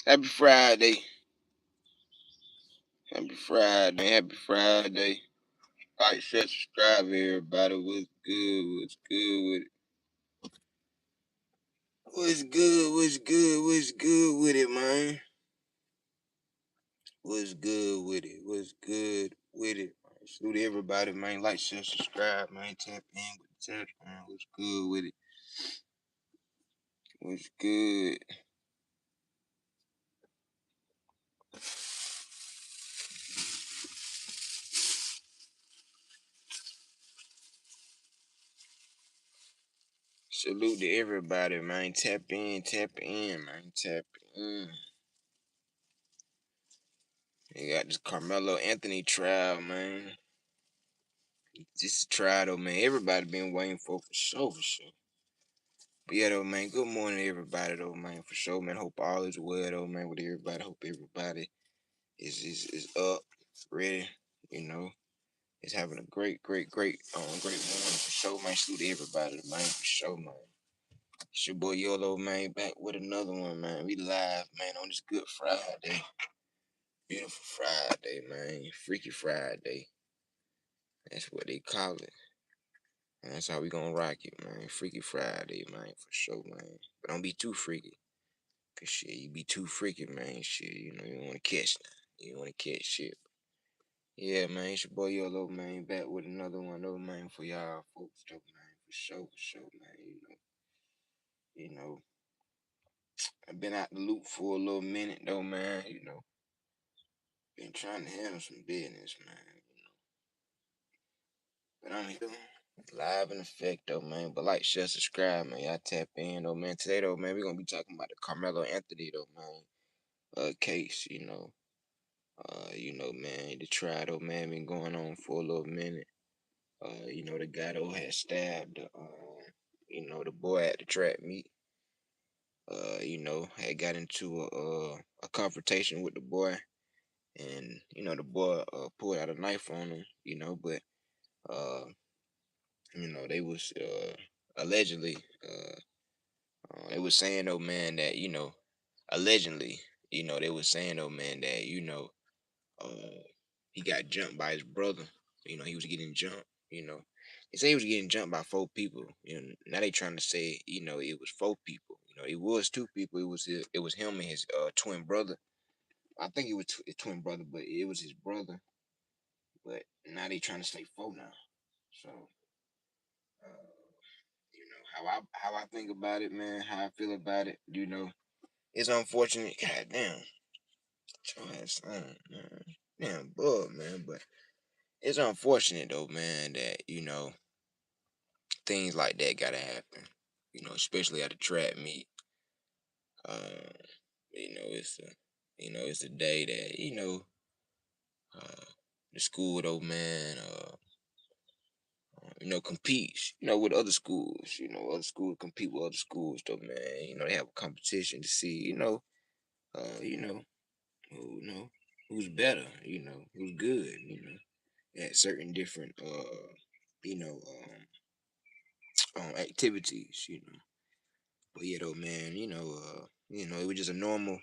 Happy Friday. Happy Friday. Happy Friday. Like, share, subscribe, everybody. What's good? What's good with it? What's good? What's good? What's good with it, man? What's good with it? What's good with it? Salute everybody, man. Like, share, subscribe, man. Tap in with the tap, man. What's good with it? What's good? Salute to everybody, man. Tap in, man. Tap in. You got this Carmelo Anthony trial, man. This trial, though, man. Everybody been waiting for sure, for sure. But yeah, though, man. Good morning, everybody, though, man. For sure, man. Hope all is well, though, man. With everybody, hope everybody is up, ready. You know, is having a great morning for sure, man. Salute to everybody, man. For sure, man. It's your boy Yolo, man. Back with another one, man. We live, man, on this Good Friday. Beautiful Friday, man. Freaky Friday. That's what they call it. And that's how we gonna rock it, man. Freaky Friday, man, for sure, man. But don't be too freaky. Cause shit, you be too freaky, man. Shit, you know, you don't wanna catch that. You don't wanna catch shit. Yeah, man, it's your boy Yolo, man. Back with another one, though, man, for y'all folks, though, man. For sure, man. You know, I've been out the loop for a little minute, though, man. Been trying to handle some business, man. But I'm here. Live in effect, though, man. But like, share, subscribe, man. Y'all tap in, though, man. Today, though, man, we're gonna be talking about the Carmelo Anthony, though, man. Case, man. The trial, though, man, been going on for a little minute. The guy though had stabbed, the boy at the track meet. Had got into a confrontation with the boy, and the boy pulled out a knife on him. Uh, they was allegedly they was saying though, man, that allegedly, they was saying though, man, that uh, he got jumped by his brother. He was getting jumped. They say he was getting jumped by 4 people. Now they trying to say, it was 4 people. It was 2 people. It was him and his twin brother. I think it was his twin brother, but it was his brother. But now they trying to say 4 now. So, uh, how I think about it, man. How I feel about it. It's unfortunate. God damn, your ass on, man. Damn, bug, man. But it's unfortunate though, man, that things like that gotta happen. Especially at a trap meet. Uh, it's a day that uh, the school though, man, competes, with other schools. Other schools compete with other schools though, man. They have a competition to see, uh, you know, you know, who's better, who's good, at certain different you know, activities, But yeah, though, man, it was just a normal,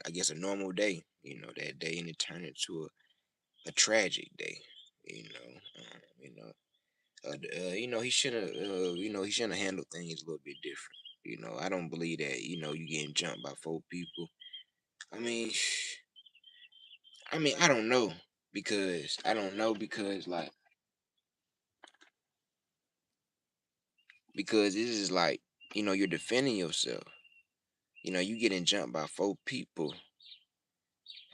I guess, a normal day. That day, and it turned into a tragic day. You know, he should have, he shouldn't have handled things a little bit different. I don't believe that. You getting jumped by 4 people. I mean, I don't know because because this is like you're defending yourself. You getting jumped by 4 people.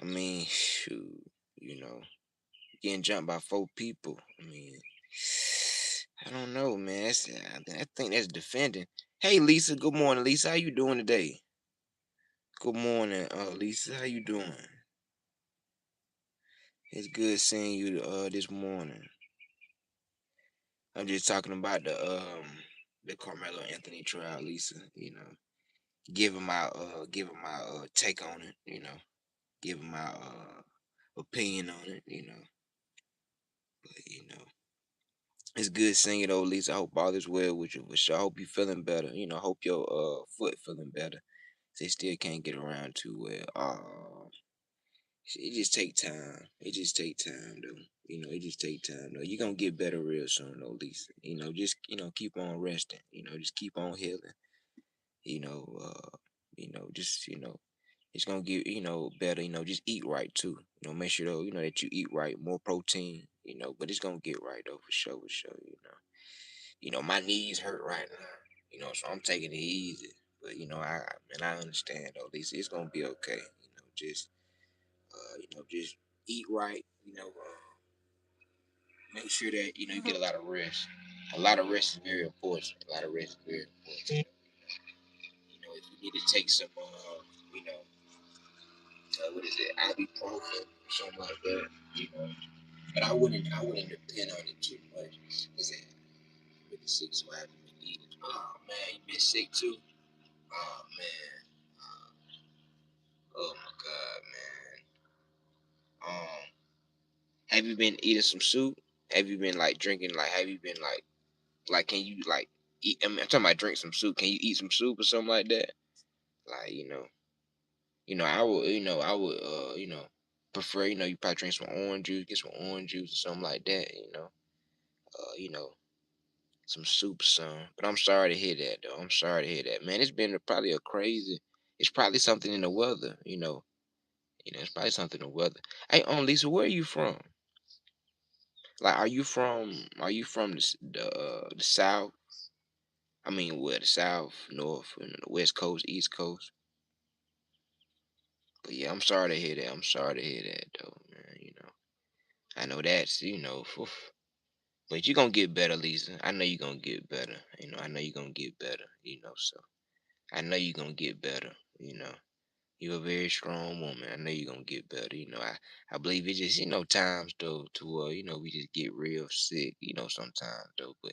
I mean, shoot, getting jumped by 4 people. I don't know, man. I think that's defending. Hey, Lisa. Good morning, Lisa. How you doing today? Good morning, Lisa. How you doing? It's good seeing you this morning. I'm just talking about the Carmelo Anthony trial, Lisa. Giving my take on it. Giving my opinion on it. But it's good seeing you though, Lisa. I hope all is well with you. For sure. I hope you feeling better. I hope your foot feeling better. They still can't get around too well. It just take time. It just take time though. It just take time though. You're gonna get better real soon though, Lisa. Just keep on resting. Just keep on healing. You know, just it's gonna get better. Just eat right too. Make sure though that you eat right, more protein. But it's gonna get right though for sure, for sure. My knees hurt right now. So I'm taking it easy. But I understand though. Lisa, it's gonna be okay. Just eat right. Make sure that you get a lot of rest. A lot of rest is very important. A lot of rest is very important. If you need to take some, what is it, ibuprofen or something like that, But I wouldn't depend on it too much. Cause I'm really sick, so I haven't been eating. Oh man, you been sick too? Oh man. Oh my God, man. Have you been eating some soup? Have you been like drinking? Like, have you been like, can you like eat? I'm talking about drink some soup. Can you eat some soup or something like that? Like, I would prefer, you probably drink some orange juice, get some orange juice or something like that, uh, you know, some soup, son. But I'm sorry to hear that, though. I'm sorry to hear that, man. It's been probably a crazy. It's probably something in the weather, It's probably something in the weather. Hey, Lisa, where are you from? Like, are you from the south? I mean, where the south, north, the west coast, east coast? But yeah, I'm sorry to hear that. I'm sorry to hear that, though, man. I know that's oof. But you're gonna get better, Lisa. I know you're gonna get better. I know you're gonna get better. So I know you're gonna get better. You're a very strong woman. I know you're gonna get better. I believe it's just times though to we just get real sick. Sometimes though, but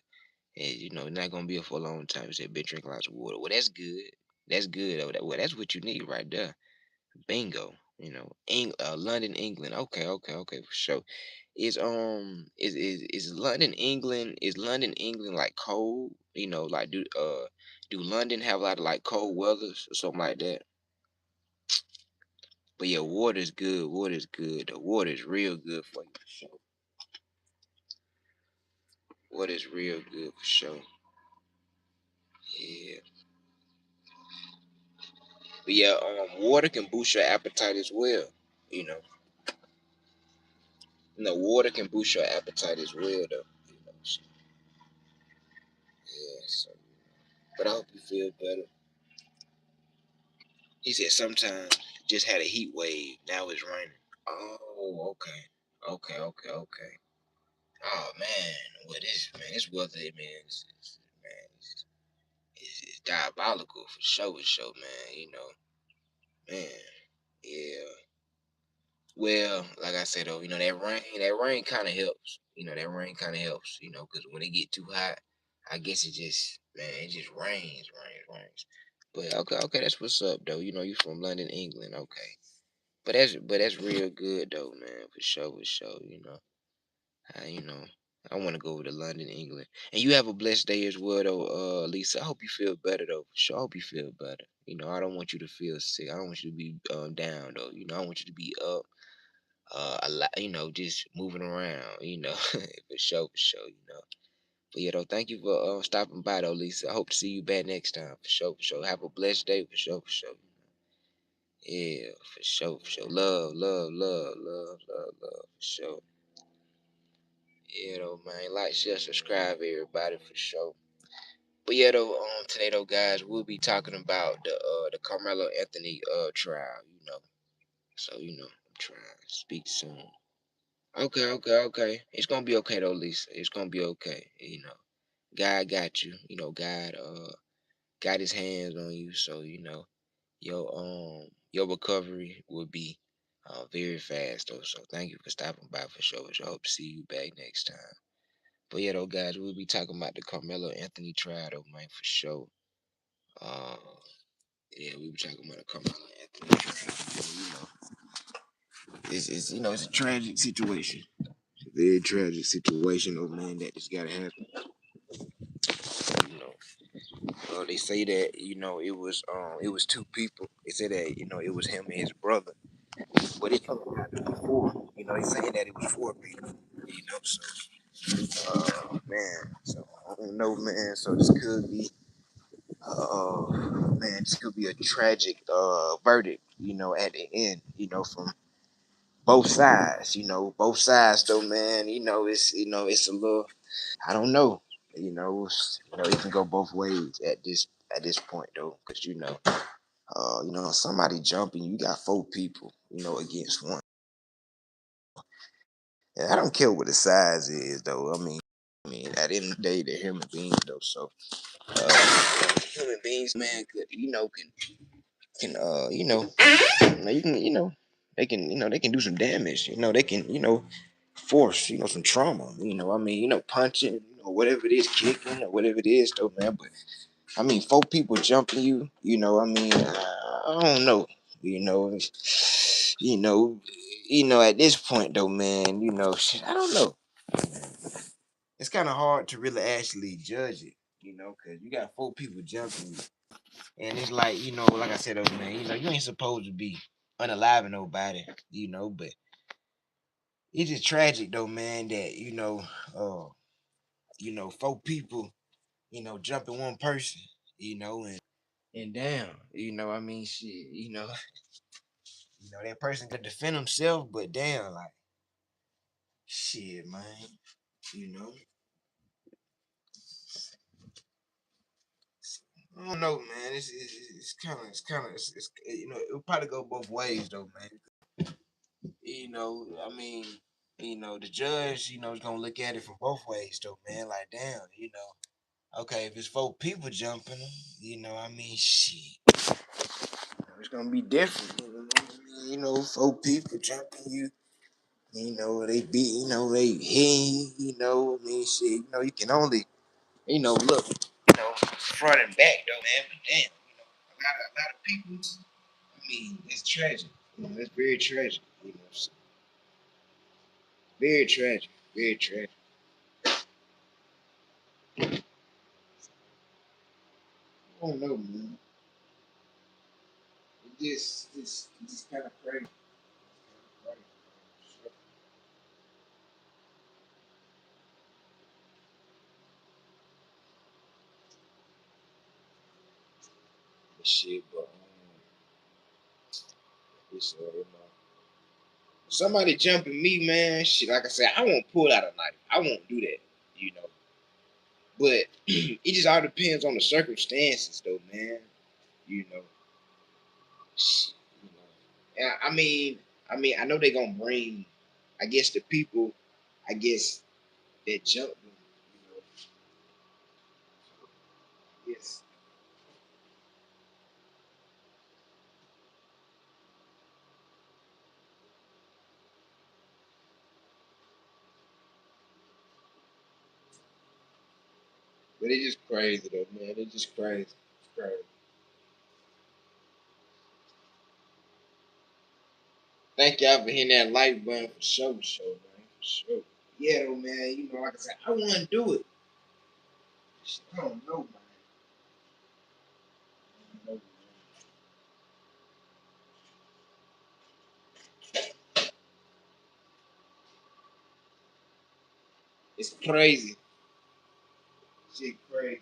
it's not gonna be for a long time. You said been drinking lots of water. Well, that's good. That's good. Well, that's what you need right there. Bingo. London, England. Okay, okay, okay, for sure. Is London, England? Is London, England like cold? Like do London have a lot of like cold weathers or something like that? But yeah, water's good. Water's good. The water's real good for you for sure. Water's real good for sure. Yeah. But yeah, water can boost your appetite as well. You know, water can boost your appetite as well though. So, yeah. So, but I hope you feel better. He said sometimes just had a heat wave. Now it's raining. Oh, okay. Okay, okay, okay. Oh man, this weather, man, man, it's diabolical for sure, man. Man, yeah. Well, like I said though, that rain kind of helps. That rain kind of helps. Because when it get too hot, I guess it just rains. But okay, okay, that's what's up though. You from London, England, okay. But that's real good though, man. For sure, for sure. I you know I want to go over to London, England, and you have a blessed day as well, though, Lisa. I hope you feel better though. For sure, I hope you feel better. I don't want you to feel sick. I don't want you to be down though. I want you to be up, a lot. Just moving around. For sure, for sure. But yeah, though, thank you for stopping by though, Lisa. I hope to see you back next time. For sure, for sure. Have a blessed day. For sure, for sure. Yeah, for sure, for sure. Love, love, love, love, love, love, for sure. Yeah, though, man. Like, share, subscribe, everybody, for sure. But yeah, though, today, though, guys, we'll be talking about the Carmelo Anthony trial. So I'm trying to speak soon. Okay, okay, okay. It's gonna be okay though, Lisa. It's gonna be okay. God got you. God got His hands on you. So your recovery will be very fast though. So thank you for stopping by for sure. I hope to see you back next time. But yeah, though, guys, we'll be talking about the Carmelo Anthony trial, though, man, for sure. Uh, yeah, we'll be talking about the Carmelo Anthony trial. It's a tragic situation. It's a very tragic situation, though, man. That just gotta happen. You know, They say that it was two people. They say that it was him and his brother, but it turned out to be four. They saying that it was four people. So man, so I don't know, man. So this could be a tragic verdict. At the end. From both sides. Both sides though, man. It's a little. I don't know. It can go both ways at this point though, because somebody jumping, you got four people, against one. And I don't care what the size is though. I mean, at the end of the day, they're human beings though. So human beings, man, could you can they can do some damage. They can force some trauma. Punching, whatever it is, kicking or whatever it is though, man. But four people jumping you, I don't know. You know, you know, at this point though, man, shit, I don't know. It's kind of hard to really actually judge it, because you got four people jumping you, and it's like, like I said, though, man, you ain't supposed to be unaliving nobody, but it's just tragic though, man, that four people, jumping one person, and damn, shit, that person could defend himself, but damn, like, shit, man, you know. I don't know, man. It'll probably go both ways though, man. You know, I mean, the judge, is gonna look at it from both ways though, man. Like, damn, okay, if it's four people jumping, shit, it's gonna be different. Four people jumping you. They beat, they hit, shit. You can only, look, front and back though, man. But damn, a lot of people. It's tragic. It's very tragic. So very tragic. Very tragic. I don't know, man. It's just kind of crazy. Shit, but somebody jumping me, man. Shit, like I said, I won't pull out a knife. I won't do that, you know. But it just all depends on the circumstances, though, man. You know, shit, you know. And I know they gonna bring, I guess the people, I guess that jump them, yes. But it's just crazy though, man. It's just crazy. It's crazy. Thank y'all for hitting that like button for sure, man. For sure. Yeah, though, man. Like I said, I want to do it. I don't know, man. I don't know, man. It's crazy. Shit, crazy.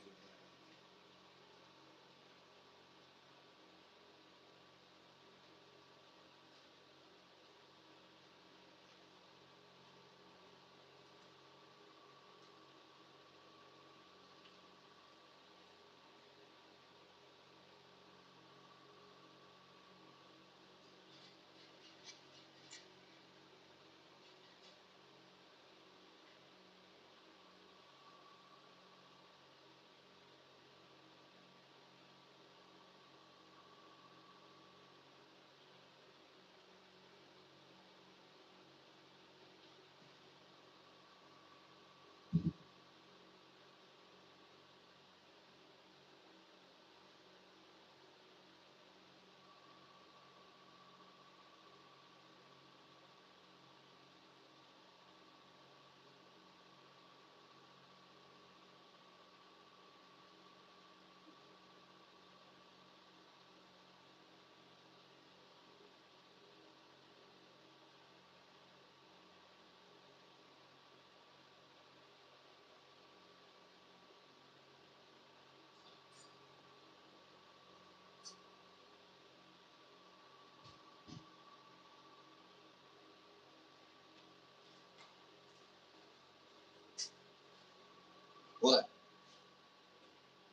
But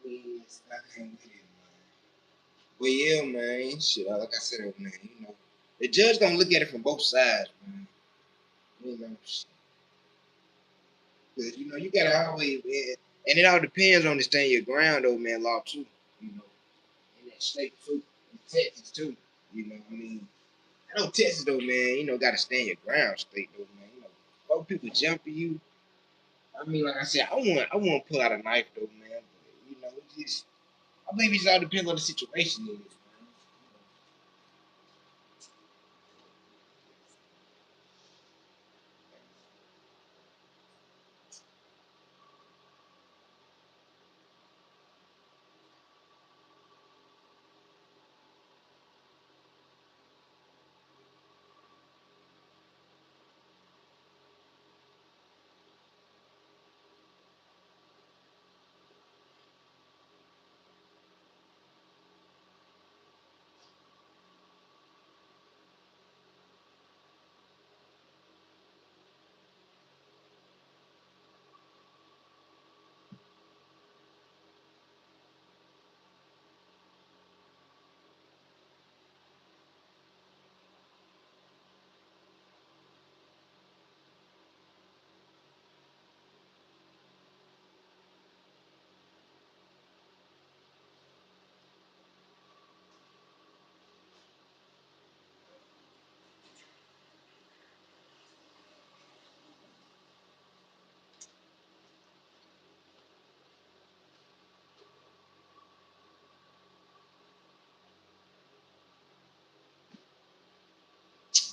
yes, I can't get it, man. But yeah, man, shit, like I said, man, the judge gonna look at it from both sides, man. Shit. 'Cause, you gotta always, man, and it all depends on the stand your ground, though, man, law too, in that state too, in Texas too, I know Texas though, man, gotta stand your ground state though, man. Both people jumping you. I mean, like I said, I want to pull out a knife though, man. But, it just, I believe it just all depends on the situation, man.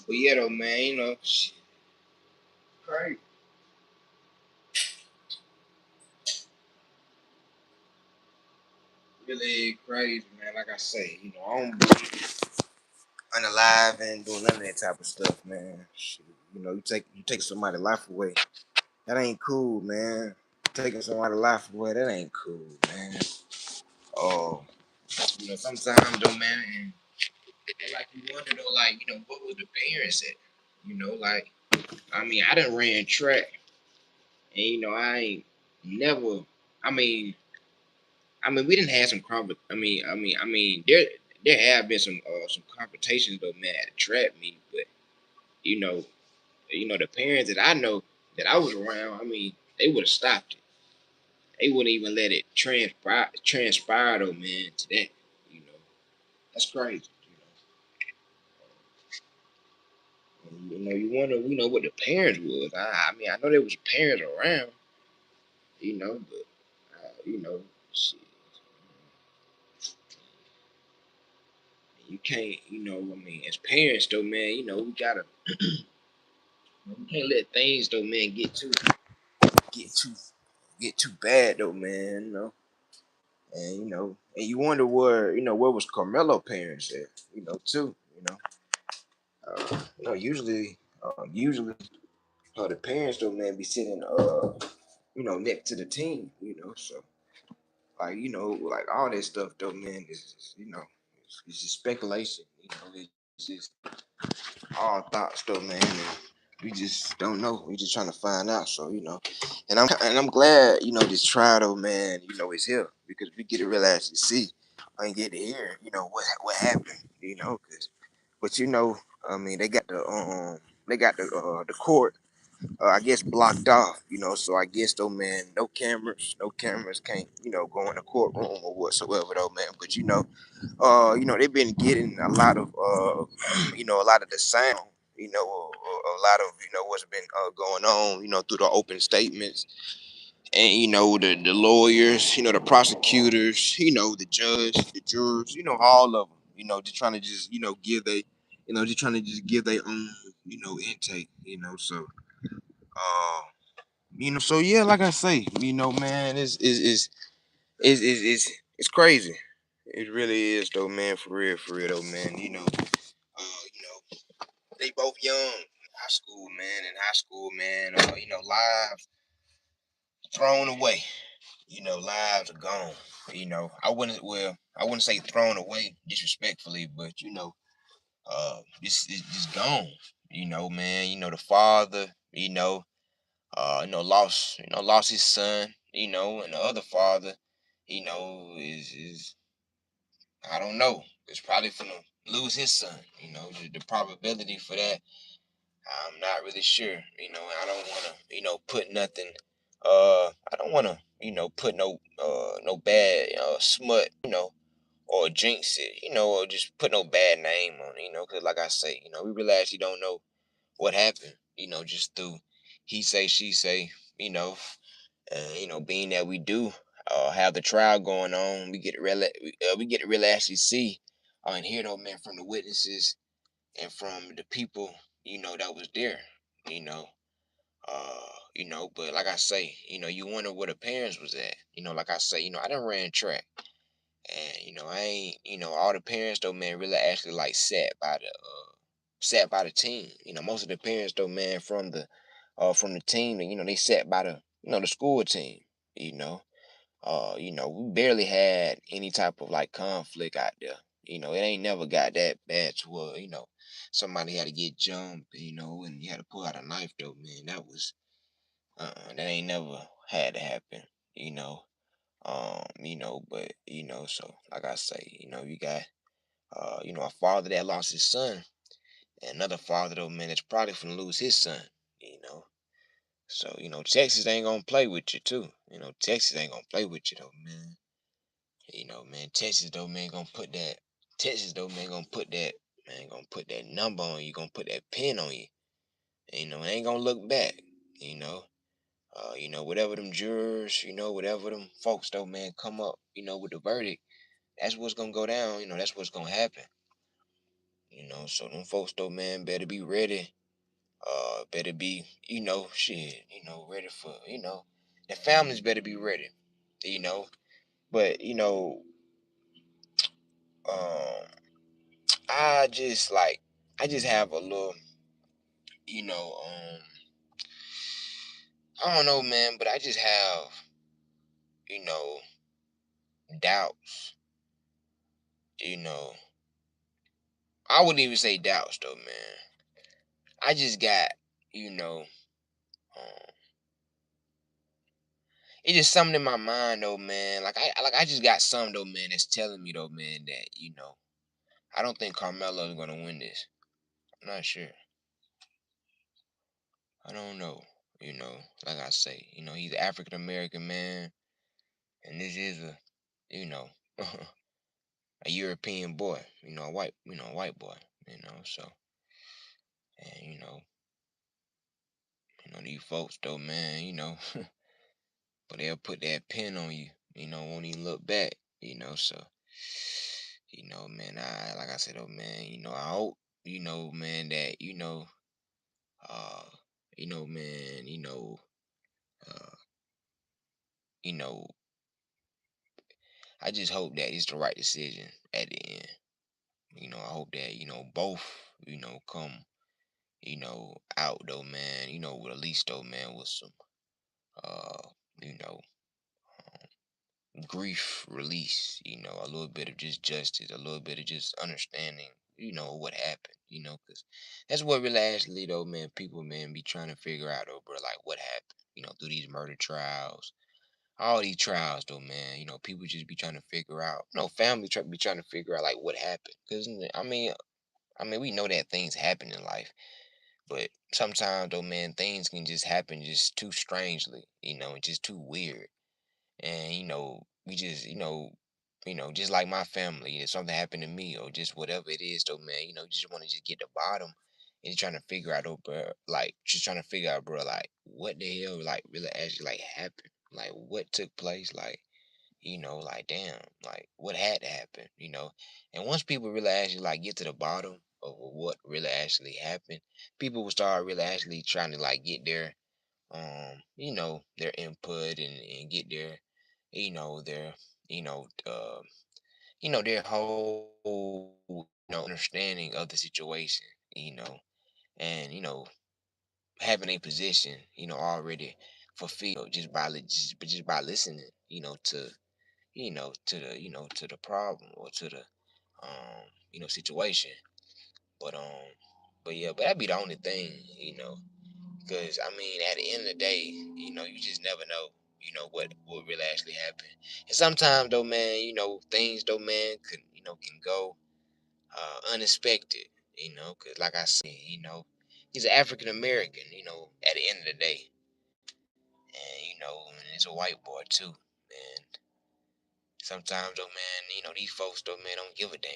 But yeah, though, man, shit, crazy. Really crazy, man. Like I say, I don't believe unalive and doing none of that type of stuff, man. Shit, you take somebody's life away. That ain't cool, man. Taking somebody's life away, that ain't cool, man. Oh, sometimes though, man, and like you wonder though, like, what was the parents at? Like, I mean, I done ran track, and I ain't never. I mean, we didn't have some there have been some confrontations though, man, at the trap meet, but you know, the parents that I know that I was around, I mean, they would have stopped it. They wouldn't even let it transpire though, man. To that, you know, that's crazy. You wonder, what the parents was. I mean, I know there was parents around, but shit, you can't, I mean, as parents though, man, we gotta, we can't let things though, man, get too, get too bad though, man. And and you wonder where was Carmelo parents at, too, usually, the parents though, man, be sitting, next to the team, so. Like, like all that stuff though, man, it's just speculation. It's just all thoughts though, man. And we just don't know. We just trying to find out. So, and I'm glad, this trial though, man, is here because we get to really actually see and get to hear, what happened, cause, but I mean, they got the court, I guess blocked off, so I guess though, man, no cameras can't, go in the courtroom or whatsoever though, man. But they've been getting a lot of, a lot of the sound, a lot of, what's been going on, through the open statements, and the lawyers, the prosecutors, the judge, the jurors, all of them, just trying to just, just trying to just give their own, intake, so. Uh, so yeah, like I say, man, it's crazy. It really is though, man, for real though, man. They both young, high school, man, lives thrown away. Lives are gone. I wouldn't say thrown away disrespectfully, but this is just gone. Man, the father, lost his son, and the other father, is I don't know. It's probably gonna lose his son. The probability for that, I'm not really sure. I don't wanna, put nothing I don't wanna, put no bad smut, or jinx it, or just put no bad name on it, because like I say, we really actually don't know what happened, just through he say, she say, you know, and being that we do have the trial going on, we get to really actually see and hear though, man, from the witnesses and from the people, that was there, you know. But like I say, you wonder where the parents was at. Like I say, I done ran track. And I ain't, all the parents though, man, really actually like sat by the team. Most of the parents though, man, from the team, they sat by the the school team. You know, we barely had any type of like conflict out there. It ain't never got that bad to where somebody had to get jumped. And you had to pull out a knife though, man. That ain't never had to happen. You know, but so like I say, you got a father that lost his son, and another father though, man, that's probably gonna lose his son, you know. So, Texas ain't gonna play with you too. Texas ain't gonna play with you though, man. Man, Texas though, man, gonna put that number on you, gonna put that pin on you. It ain't gonna look back, you know. Whatever them jurors, whatever them folks though, man, come up, with the verdict, that's what's gonna go down. That's what's gonna happen. So them folks though, man, better be ready. Better be, shit, ready for, the families better be ready. You know, but um, I just like, I just have a little, you know, um, I don't know, man, but I just have, you know, doubts. You know, I wouldn't even say doubts though, man. I just got, you know, um, it's just something in my mind though, man. I just got something though, man, that's telling me though, man, that I don't think Carmelo is gonna win this. I'm not sure. I don't know. Like I say, he's an African American man, and this is you know, a European boy. A white boy. So, and these folks though, man, but they'll put that pin on you. Won't even look back. So, man, I like I said though, man, I hope, man, that uh, man, uh, you know, I just hope that it's the right decision at the end. I hope that, both, come, out though, man, with at least though, man, with some you know, grief release, a little bit of just justice, a little bit of just understanding, what happened, because that's what really actually though, man, people, man, be trying to figure out though, bro, like what happened, through these murder trials, all these trials though, man, people just be trying to figure out, family be trying to figure out like what happened. Because I mean, we know that things happen in life, but sometimes though, man, things can just happen just too strangely, and just too weird. And we just, just like my family, if something happened to me or just whatever it is though, man, just want to just get the bottom and trying to figure out, oh, bro, like just trying to figure out, bro, like what the hell, like really actually like happened, like what took place, like damn, like what had to happen, and once people really actually like get to the bottom of what really actually happened, people will start really actually trying to like get their input and get their you know uh their whole understanding of the situation, you know and having a position already fulfilled just by listening to the problem or to the situation. But that'd be the only thing, because I mean, at the end of the day, you just never know. what really actually happened. And sometimes though, man, things though, man, can go unexpected. Cause like I said, he's an African American. At the end of the day, and and it's a white boy too. And sometimes though, man, these folks though, man, don't give a damn.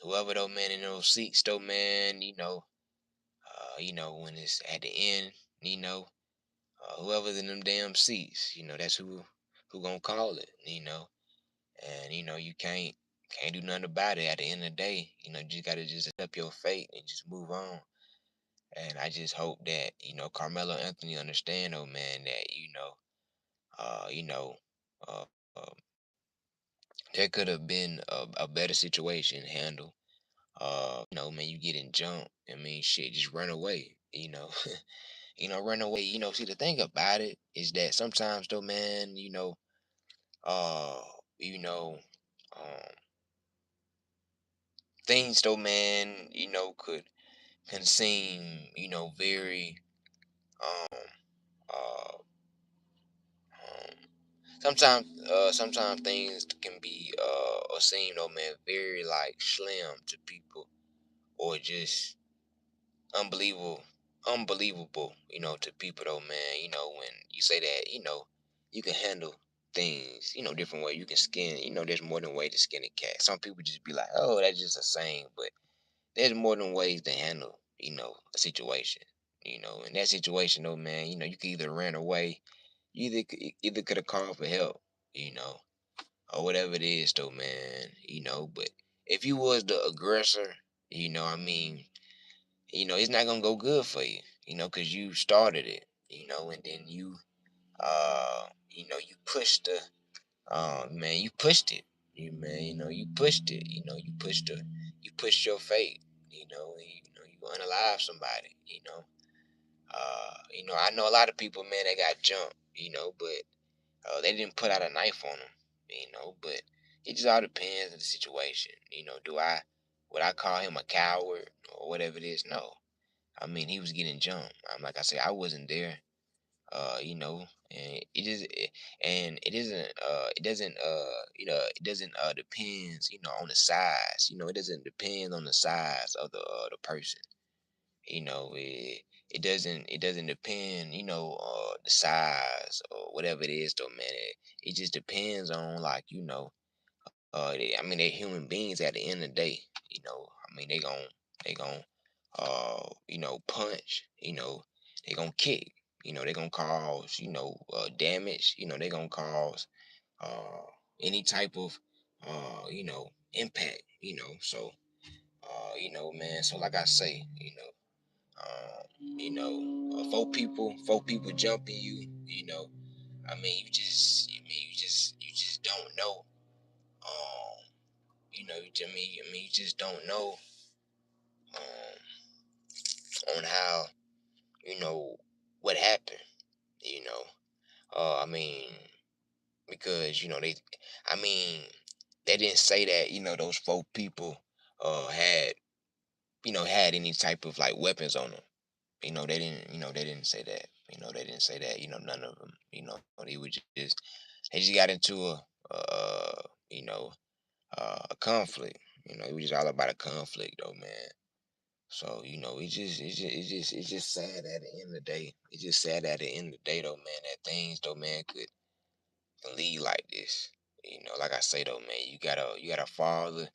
Whoever though, man, in those seats though, man, when it's at the end, you know, whoever's in them damn seats, that's who gonna call it, and you can't do nothing about it. At the end of the day, you just gotta just accept your fate and just move on. And I just hope that Carmelo Anthony understand, though, man, that uh, you know, uh, uh, there could have been a better situation handled. Man, you getting jumped. I mean, shit, just run away. Run away. See, the thing about it is that sometimes, though, man, uh, you know, um, things, though, man, can seem, very, um, uh, um, sometimes things can be, or seem, though, man, very like slim to people, or just unbelievable, unbelievable, to people though, man. When you say that, you can handle things, different way. You can skin, there's more than way to skin a cat. Some people just be like, oh, that's just a saying, but there's more than ways to handle, a situation. In that situation though, man, you could either run away, either could have called for help, you know, or whatever it is though, man. But if you was the aggressor, I mean, it's not gonna go good for you, because you started it, and then you pushed the, man, you pushed it, you pushed it, you pushed your fate, you unalive somebody, I know a lot of people, man, that got jumped, but they didn't put out a knife on them, but it just all depends on the situation, would I call him a coward or whatever it is? No, I mean, he was getting jumped. Like I said, I wasn't there. And it isn't. It doesn't. It doesn't. Depends. On the size. It doesn't depend on the size of the person. It doesn't. It doesn't depend. The size or whatever it is, though, man. It just depends on, like, I mean, they're human beings at the end of the day. I mean, they gon' punch. They gonna kick. They gonna cause damage. They gonna cause uh any type of impact. Man. So like I say, four people jumping you. You just don't know. Um, you just don't know um, on how, you know, what happened, you know. I mean, because, I mean, they didn't say that, those four people had, had any type of like weapons on them. They didn't say that. They didn't say that, none of them, they would they just got into you know, a conflict. It was just all about a conflict though, man. So it's just sad at the end of the day. It's just sad at the end of the day though, man. That things though, man, can lead like this. Like I say though, man, you got a father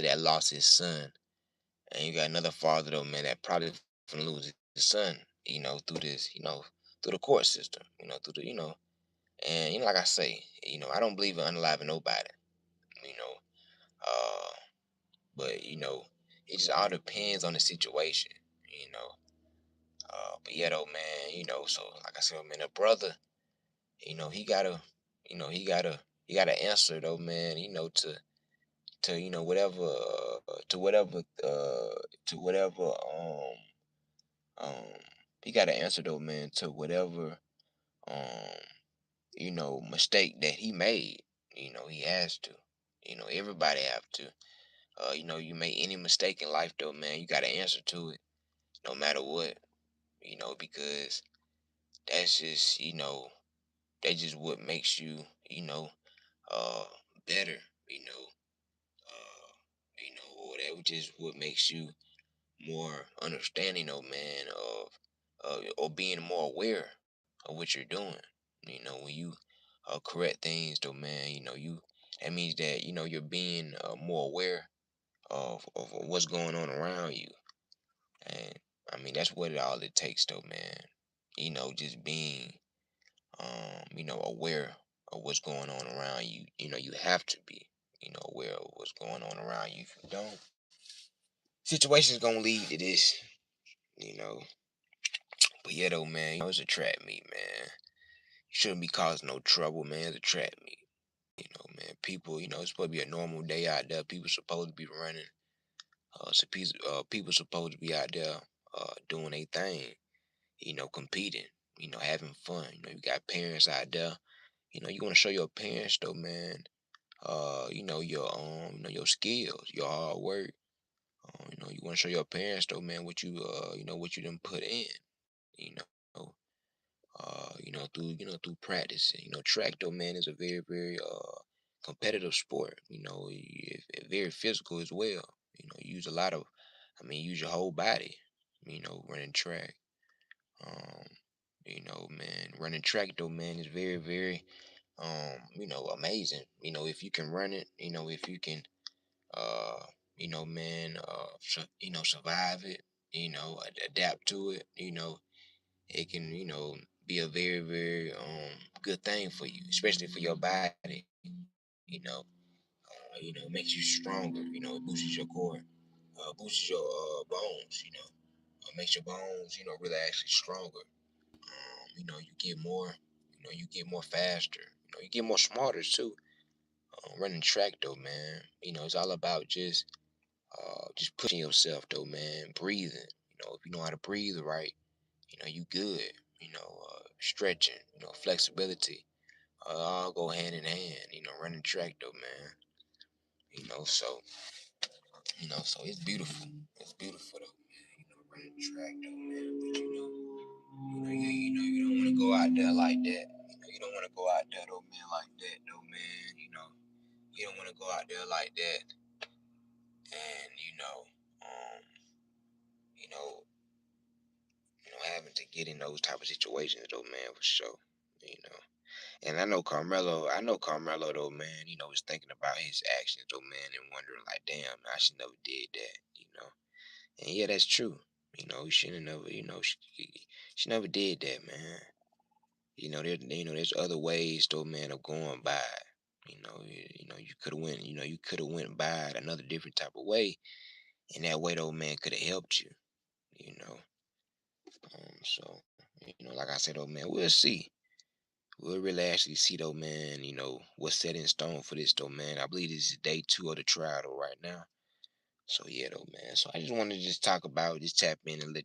that lost his son, and you got another father though, man, that probably gonna lose his son. Through this, through the court system. Through the, and like I say, I don't believe in unaliving nobody. You know, uh, but it just all depends on the situation. You know. But yeah, though, man, so like I said, man, a brother, he gotta, he gotta answer though, man, to to whatever, um, he gotta answer though, man, to whatever, um, mistake that he made. He has to. Everybody have to. You make any mistake in life though, man, you gotta answer to it, no matter what. Because That's just, that's just what makes you, uh, better, you know, or that just what makes you more understanding, man, of, or being more aware of what you're doing. When you correct things, though, man, that means that you're being more aware of what's going on around you, and I mean that's what it takes, though, man. Just being aware of what's going on around you. You have to be aware of what's going on around you. If you don't, situation's gonna lead to this, you know. But yeah, though, man, it's a trap meet, man. You shouldn't be causing no trouble, man. It's a trap meet. Man, people, it's supposed to be a normal day out there. People supposed to be running. People supposed to be out there doing their thing, competing, having fun. You got parents out there. You want to show your parents, though, man, your skills, your hard work. You want to show your parents, though, man, what you done put in, you know, through practicing. Track, though, man, is a very, very competitive sport. Very physical as well. You use a lot of, use your whole body. Running track. Um, man, running track, though, man, is very, very amazing. If you can run it, if you can uh man, survive it, adapt to it, it can, be a very, very good thing for you, especially for your body. It makes you stronger. It boosts your core, boosts your bones. Makes your bones, really actually stronger. You get more, you get more faster. You get more smarter too. Running track, though, man, it's all about just pushing yourself, though, man. Breathing. If you know how to breathe right, you good. Stretching, flexibility, all go hand in hand. Running track, though, man. So so it's beautiful. It's beautiful, though, man. Running track, though, man. But you don't want to go out there like that. You don't want to go out there, though, man, like that, though, man. You don't want to go out there like that, and um, you know, having to get in those type of situations, though, man, for sure. You know. And I know Carmelo, though, man, is thinking about his actions, though, man, and wondering like, damn, I should never did that. And yeah, that's true. He shouldn't have never, she never did that, man. There's other ways, though, man, of going by. You could have went, you could have went by it another different type of way, and that way, though, man, could have helped you. You know. So, like I said, though, man, we'll see. We'll really actually see, though, man, what's set in stone for this, though, man. I believe this is day 2 of the trial, though, right now. So yeah, though, man. So I just wanted to just talk about, just tap in and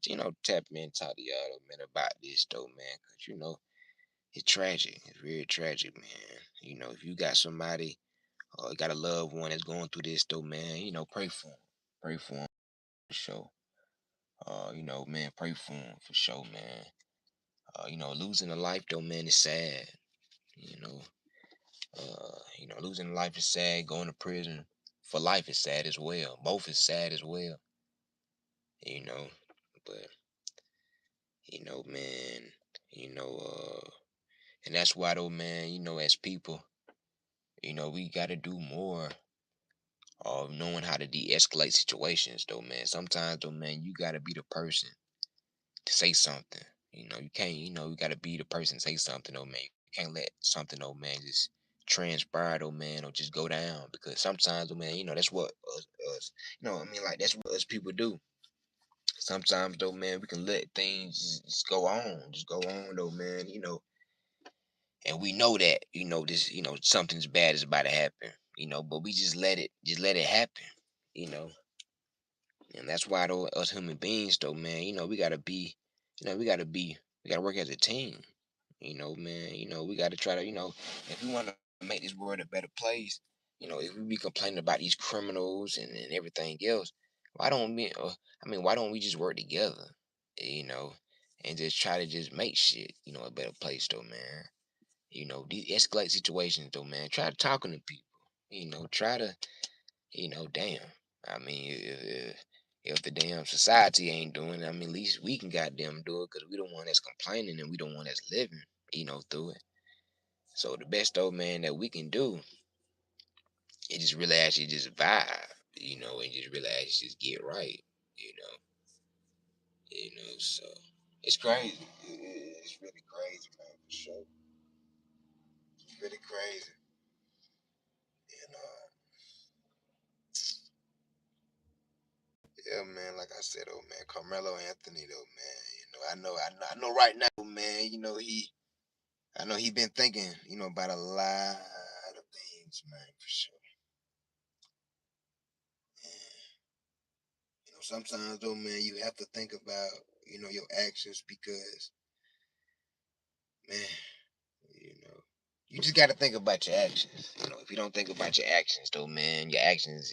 tap in and talk to y'all, though, man, about this, though, man, because it's tragic. It's very tragic, man. If you got somebody or got a loved one that's going through this, though, man, pray for them. Pray for them for sure. Man, pray for them for sure, man. Losing a life, though, man, is sad. You know, losing a life is sad. Going to prison for life is sad as well. Both is sad as well. You know, but man, you know, and that's why, though, man, as people, we got to do more of knowing how to de-escalate situations, though, man. Sometimes, though, man, you got to be the person to say something. You can't, you got to be the person to say something, though, man. You can't let something, though, man, just transpire, though, man, or just go down, because sometimes, though, man, that's what us like, that's what us people do. Sometimes, though, man, we can let things just go on, though, man, and we know that, this, something's bad is about to happen, but we just let it happen, you know. And that's why, though, us human beings, though, man, we gotta be, we gotta work as a team. Man, we gotta try to, if we want to make this world a better place, if we be complaining about these criminals and everything else, why don't we, why don't we just work together, you know, and just try to just make shit, a better place though, man. These escalate situations though, man. Try talking to people. Try to, damn. I mean, if the damn society ain't doing it, I mean, at least we can goddamn do it because we don't want that's complaining and we don't want that's living, through it. So the best though, man, that we can do is just really actually just vibe, and just really actually just get right, you know, So it's crazy. It's really crazy, man, for sure. It's really crazy, you know. Yeah, man. Like I said, oh man, Carmelo Anthony, though, man. I know. Right now, man. I know he been thinking, about a lot of things, man, for sure. Sometimes though, man, you have to think about, your actions because, man, you know, you just got to think about your actions. If you don't think about your actions, though, man, your actions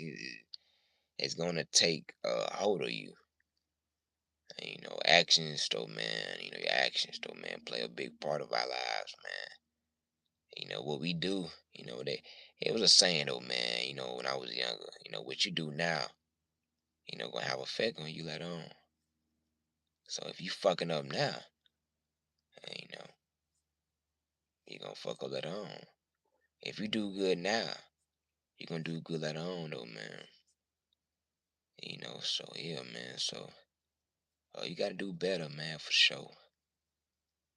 is gonna take a hold of you. And, actions, though, man. Your actions, though, man, play a big part of our lives, man. What we do. They it was a saying, though, man. When I was younger, what you do now, gonna have effect on you later on. So if you fucking up now, you know, you gonna fuck up later on. If you do good now, you gonna do good later on, though, man. So yeah, man. So you gotta do better, man, for sure.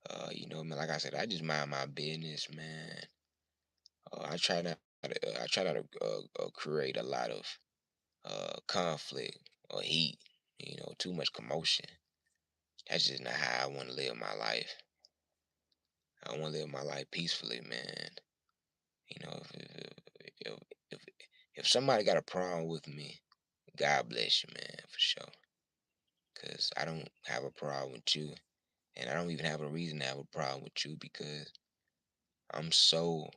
Man, like I said, I just mind my business, man. I try not to create a lot of conflict or heat. Too much commotion. That's just not how I want to live my life. I want to live my life peacefully, man. You know, if, if if somebody got a problem with me, God bless you, man, for sure. Cause I don't have a problem with you, and I don't even have a reason to have a problem with you because I'm so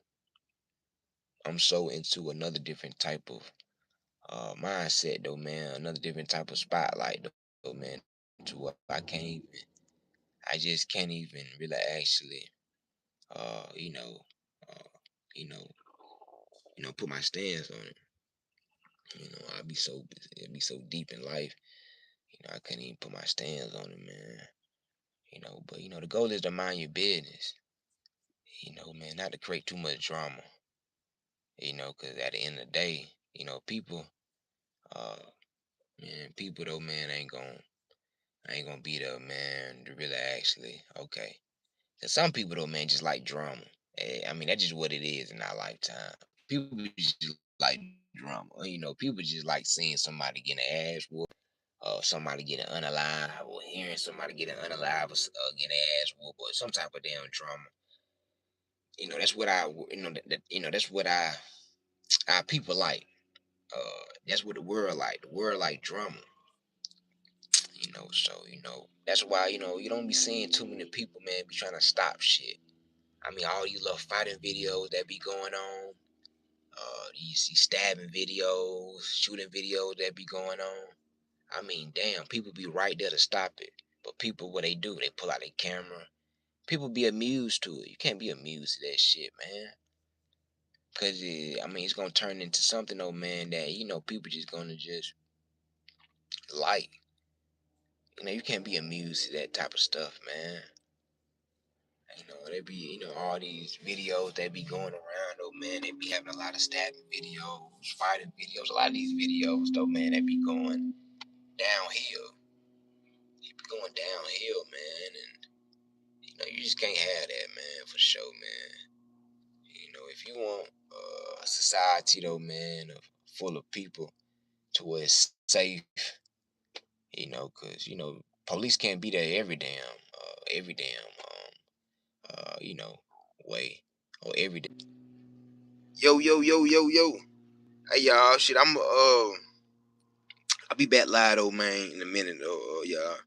I'm so into another different type of mindset, though, man. Another different type of spotlight, though, man. To what I just can't even really actually, uh, you know, uh, you know, put my stance on it. It'd be so deep in life. I couldn't even put my stance on it, man. But the goal is to mind your business. Man, not to create too much drama. Because at the end of the day, people, uh, man, people though, man, ain't gonna be there, man, to really actually, okay. Cause some people though, man, just like drama. I mean, that's just what it is in our lifetime. People just like drama. People just like seeing somebody getting their ass whooped, somebody getting unalive, or hearing somebody getting unalive, or getting their ass whooped, or some type of damn drama. That's what that's what our people like. That's what the world like. The world like drama. So that's why you don't be seeing too many people, man, be trying to stop shit. I mean, all these little fighting videos that be going on. You see stabbing videos, shooting videos that be going on. I mean, damn, people be right there to stop it. But people, what they do, they pull out their camera. People be amused to it. You can't be amused to that shit, man. Cause I mean, it's gonna turn into something, though, man, that people just gonna just like. You can't be amused to that type of stuff, man. They be, all these videos that be going around, though, man. They be having a lot of stabbing videos, fighting videos. A lot of these videos, though, man, they be going downhill. They be going downhill, man. And, you just can't have that, man, for sure, man. If you want a society, though, man, full of people to where it's safe, because, police can't be there every damn, way or every day. Yo, yo, yo, yo, yo. Hey y'all, shit, I'll be back live though, man, in a minute though, y'all.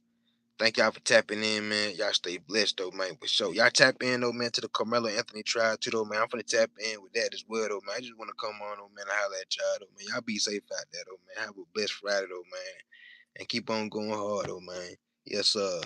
Thank y'all for tapping in, man. Y'all stay blessed though, man. For sure. Y'all tap in though, man, to the Carmelo Anthony trial too though, man. I'm finna tap in with that as well though, man. I just wanna come on though, man, and holler at y'all though, man. Y'all be safe out there though, man. Have a blessed Friday though, man. And keep on going hard though, man. Yes, sir.